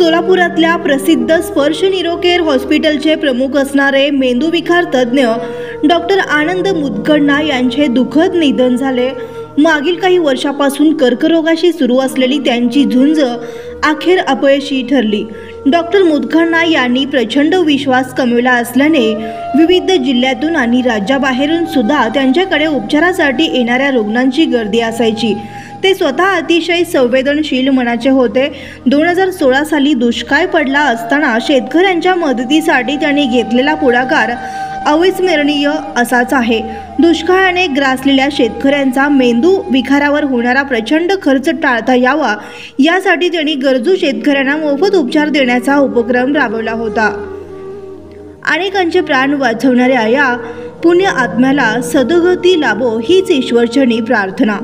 सोलापुरातल्या प्रसिद्ध स्पर्श निरोकेअर हॉस्पिटलचे प्रमुख असणारे मेंदूविकार तज्ज्ञ डॉक्टर आनंद मुदगण्णा यांचे दुःखद निधन झाले। मागील काही वर्षापासून कर्करोगाशी सुरू असलेली त्यांची झुंज अखेर अपयशी ठरली। डॉक्टर मुदगण्णा यांनी प्रचंड विश्वास कमविला असल्याने विविध जिल्ह्यातून आणि राज्याबाहेरून सुद्धा त्यांच्याकडे उपचारासाठी येणाऱ्या रुग्णांची गर्दी असायची। ते स्वतः अतिशय संवेदनशील मनाचे होते। 2016 साली दुष्काळ पडला असताना शेतकऱ्यांच्या मदतीसाठी त्यांनी घेतलेला पुढाकार अविस्मरणीय असाच आहे। दुष्काळाने ग्रासलेल्या शेतकऱ्यांचा मेंदू विकारावर होणारा प्रचंड खर्च टाळता यावा यासाठी त्यांनी गरजू शेतकऱ्यांना मोफत उपचार देण्याचा उपक्रम राबवला होता। अनेकांचे प्राण वाचवणाऱ्या या पुण्य आत्म्याला सद्गती लाभो हीच ईश्वरचरणी प्रार्थना।